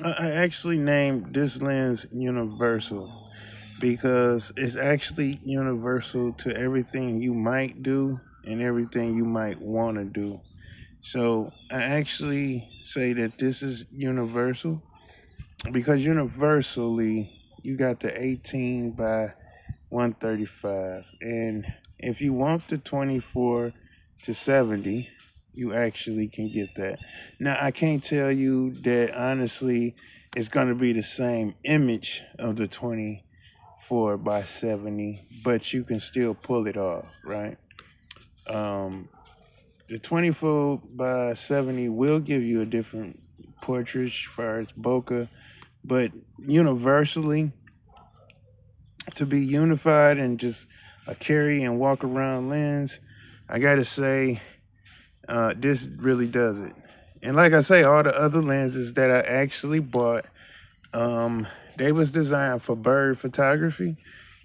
I actually named this lens universal because it's actually universal to everything you might do and everything you might want to do. So I actually say that this is universal because universally you got the 18 by 135, and if you want the 24 to 70, you actually can get that. Now I can't tell you that honestly it's going to be the same image of the 24 by 70, but you can still pull it off, right? um the 24 by 70 will give you a different portrait as far as bokeh, but universally, to be unified and just a carry and walk around lens, I gotta say, this really does it. And like I say, all the other lenses that I actually bought, um, they was designed for bird photography,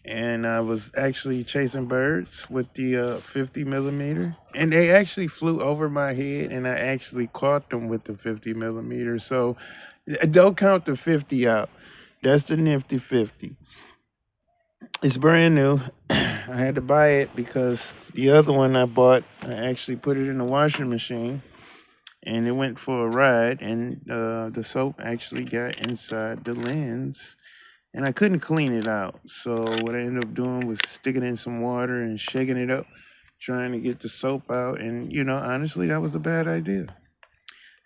and I was actually chasing birds with the 50 millimeter, and they actually flew over my head, and I actually caught them with the 50 millimeter. So don't count the 50 out. That's the nifty 50. It's brand new. I had to buy it because the other one I bought, I actually put it in the washing machine and it went for a ride, and the soap actually got inside the lens and I couldn't clean it out. So what I ended up doing was sticking it in some water and shaking it up, trying to get the soap out. And honestly, that was a bad idea.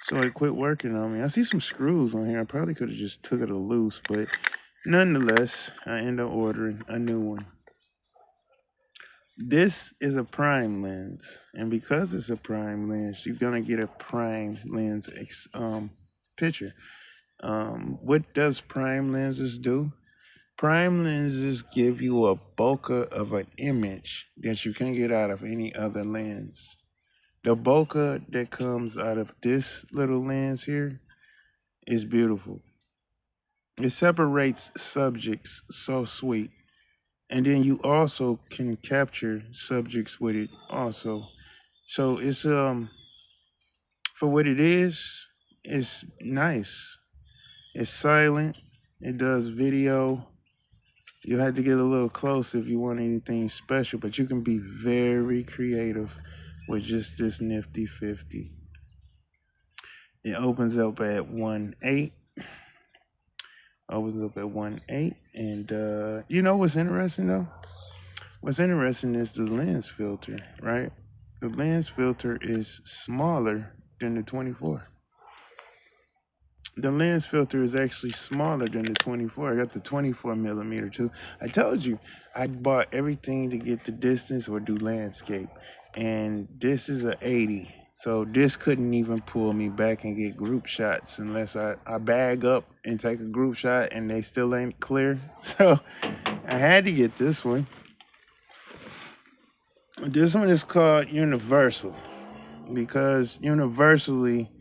So it quit working on me. I see some screws on here. I probably could have just took it loose, but nonetheless, I ended up ordering a new one. This is a prime lens, and because it's a prime lens, you're gonna get a prime lens picture. What does prime lenses do? Prime lenses give you a bokeh of an image that you can't get out of any other lens. The bokeh that comes out of this little lens here is beautiful. It separates subjects so sweet. And then you also can capture subjects with it also. So it's for what it is, it's nice. It's silent. It does video. You had to get a little close if you want anything special, but you can be very creative with just this nifty 50. It opens up at 1.8. Opens up at 1.8. And you know what's interesting though? What's interesting is the lens filter, right? The lens filter is smaller than the 24. The lens filter is actually smaller than the 24. I got the 24 millimeter too. I told you I bought everything to get the distance or do landscape, and this is a 80. So this couldn't even pull me back and get group shots unless I bag up and take a group shot and they still ain't clear. So I had to get this one. This one is called Universal because universally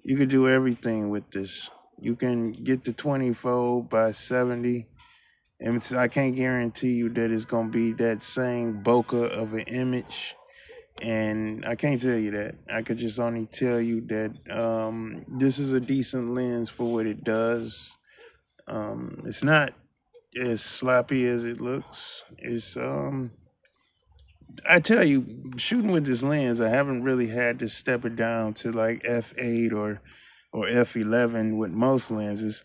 you can do everything with this. You can get the 24 by 70, and I can't guarantee you that it's going to be that same bokeh of an image. And I can't tell you that. I could just only tell you that this is a decent lens for what it does. It's not as sloppy as it looks. I tell you, shooting with this lens, I haven't really had to step it down to like f8 or f11 with most lenses.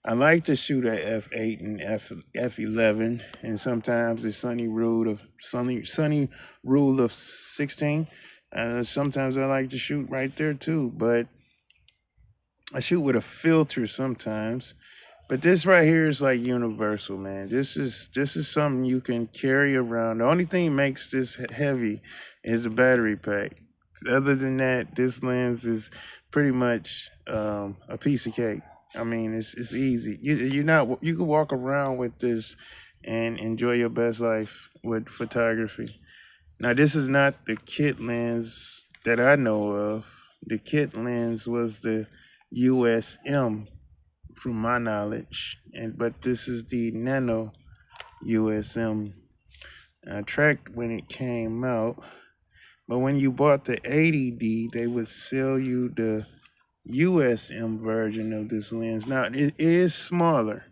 I like to shoot at f8 and f11, and sometimes the sunny rule of 16. Sometimes I like to shoot right there too, but I shoot with a filter sometimes. But this right here is like universal, man. This is something you can carry around. The only thing makes this heavy is the battery pack. Other than that, this lens is pretty much a piece of cake. I mean, it's easy. You can walk around with this and enjoy your best life with photography. Now, this is not the kit lens that I know of. The kit lens was the USM from my knowledge, and but this is the Nano USM. I tracked when it came out, but when you bought the 80D, they would sell you the USM version of this lens. Now it is smaller.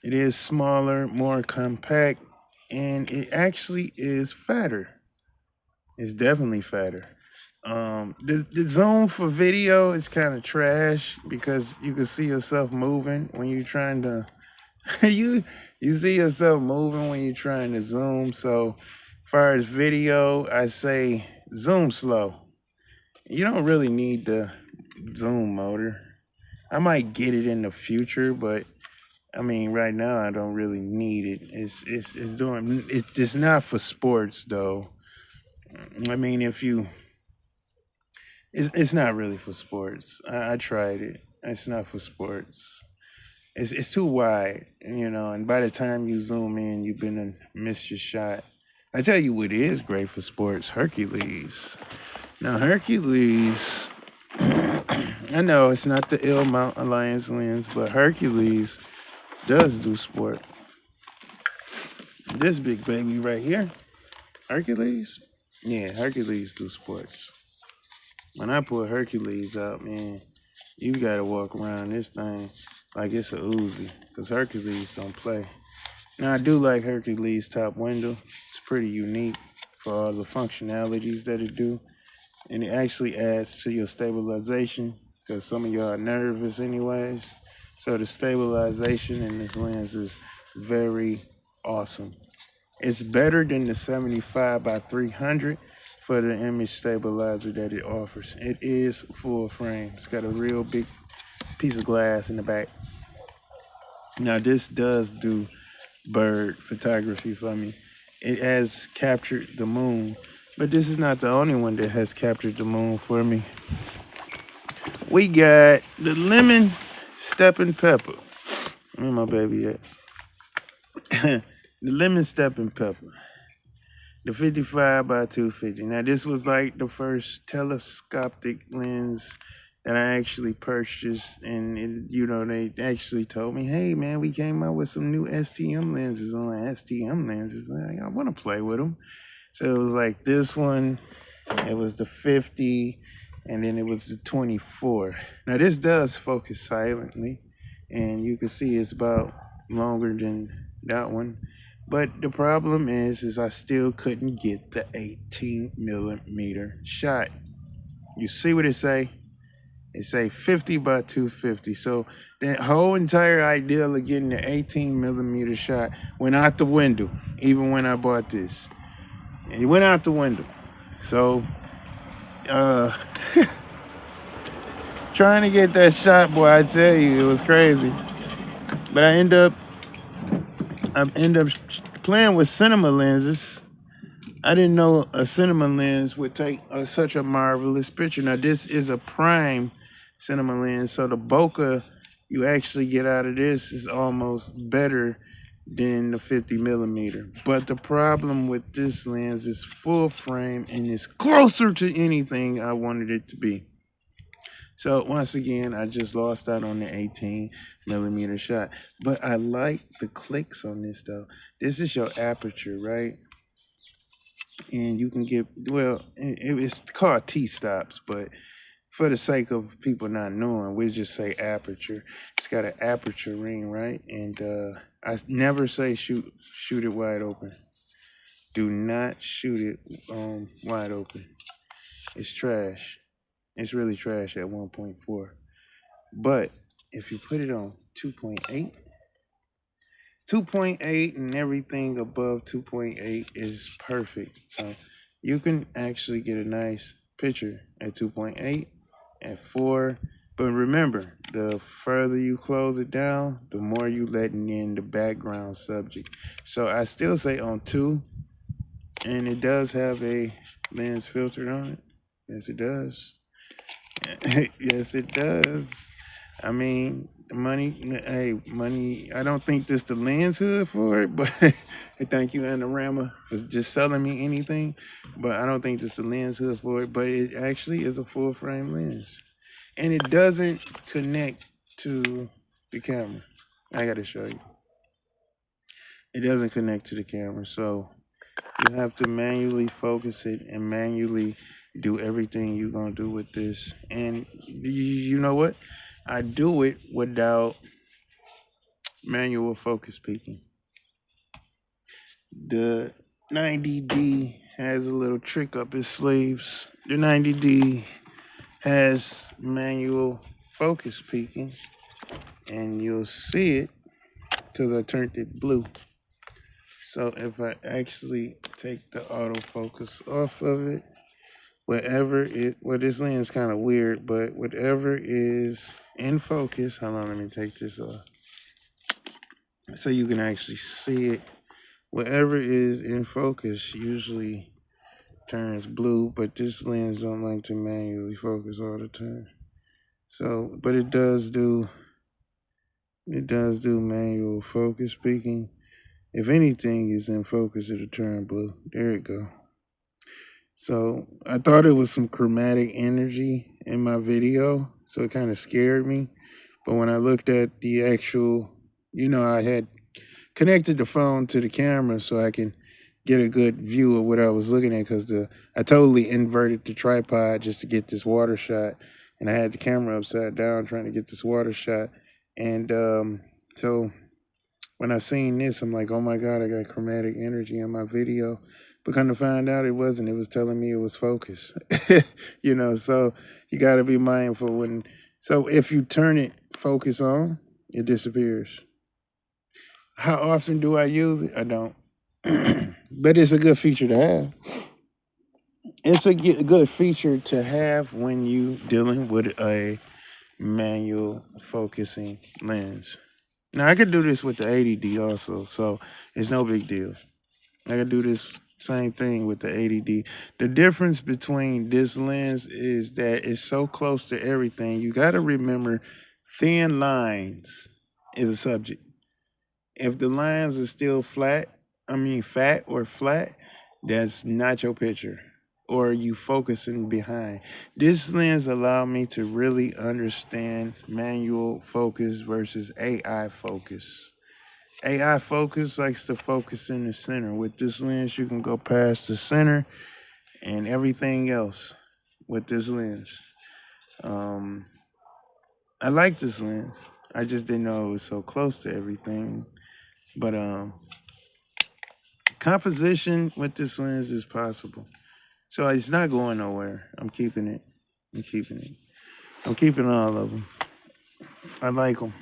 It is smaller, more compact, and it actually is fatter. It's definitely fatter. The zoom for video is kind of trash because you can see yourself moving when you're trying to you see yourself moving when you're trying to zoom. So far as video, I say zoom slow. You don't really need the zoom motor. I might get it in the future, but I mean right now I don't really need it. It's not for sports though. I mean if you it's not really for sports. I tried it. It's not for sports. It's too wide, and by the time you zoom in, you've been and missed your shot. I tell you what is great for sports, Hercules. Now Hercules, I know it's not the Ill Mount Alliance lens, but Hercules does do sport. This big baby right here, Hercules, yeah, Hercules do sports. When I pull Hercules out, man, you gotta walk around this thing like it's a Uzi, because Hercules don't play. Now, I do like Hercules top window. It's pretty unique for all the functionalities that it do. And it actually adds to your stabilization, because some of y'all are nervous anyways. So the stabilization in this lens is very awesome. It's better than the 75 by 300 for the image stabilizer that it offers. It is full frame. It's got a real big piece of glass in the back. Now this does do bird photography for me. It has captured the moon, but this is not the only one that has captured the moon for me. We got the lemon stepping pepper. Where my baby at? The lemon stepping pepper. The 55 by 250. Now this was like the first telescopic lens that I actually purchased, and they actually told me, hey man, we came out with some new STM lenses. I'm like, STM lenses? I want to play with them. So it was like this one, it was the 50, and then it was the 24. Now this does focus silently, and you can see it's about longer than that one. But the problem is I still couldn't get the 18 millimeter shot. You see what it say? It say 50 by 250. So that whole entire idea of getting the 18 millimeter shot went out the window, even when I bought this. It went out the window. So, trying to get that shot, boy, I tell you, it was crazy. But I end up playing with cinema lenses. I didn't know a cinema lens would take such a marvelous picture. Now this is a prime cinema lens, so the bokeh you actually get out of this is almost better than the 50 millimeter. But the problem with this lens is full frame and it's closer to anything I wanted it to be. So once again, I just lost out on the 18 millimeter shot. But I like the clicks on this though. This is your aperture, right? And you can get, well, it's called T-stops, but for the sake of people not knowing, we'll just say aperture. It's got an aperture ring, right? And I never say shoot it wide open. Do not shoot it wide open. It's trash. It's really trash at 1.4. But if you put it on 2.8, 2.8 and everything above 2.8 is perfect. So you can actually get a nice picture at 2.8, at 4. But remember, the further you close it down, the more you letting in the background subject. So I still say on 2, and it does have a lens filter on it. Yes, it does. Yes, it does. I mean, money. I don't think this the lens hood for it, but thank you, Anorama, for just selling me anything. But I don't think this the lens hood for it. But it actually is a full frame lens, and it doesn't connect to the camera. I gotta show you. It doesn't connect to the camera, so you have to manually focus it and manually do everything you're gonna do with this. And you know what? I do it without manual focus peaking. The 90D has a little trick up its sleeves. The 90D has manual focus peaking, and you'll see it because I turned it blue. So if I actually take the autofocus off of it, well, this lens is kind of weird, but whatever is in focus, hold on, let me take this off so you can actually see it. Whatever is in focus usually turns blue, but this lens don't like to manually focus all the time. So, but it does do manual focus peaking. If anything is in focus, it'll turn blue. There it go. So I thought it was some chromatic energy in my video, so it kind of scared me. But when I looked at the actual, I had connected the phone to the camera so I can get a good view of what I was looking at, because I totally inverted the tripod just to get this water shot, and I had the camera upside down trying to get this water shot. And so when I seen this, I'm like, oh my God, I got chromatic energy in my video. But kind of find out it wasn't. It was telling me it was focus. So you got to be mindful so if you turn it focus on, it disappears. How often do I use it? I don't. But it's a good feature to have. It's a good feature to have when you dealing with a manual focusing lens. Now I could do this with the 80D also, so it's no big deal. I could do this same thing with the 80D. The difference between this lens is that it's so close to everything. You got to remember, thin lines is a subject. If the lines are still fat or flat, that's not your picture, or you focusing behind. This lens allowed me to really understand manual focus versus AI focus. AI focus likes to focus in the center. With this lens, you can go past the center and everything else with this lens. I like this lens. I just didn't know it was so close to everything. But composition with this lens is possible. So it's not going nowhere. I'm keeping it. I'm keeping all of them. I like them.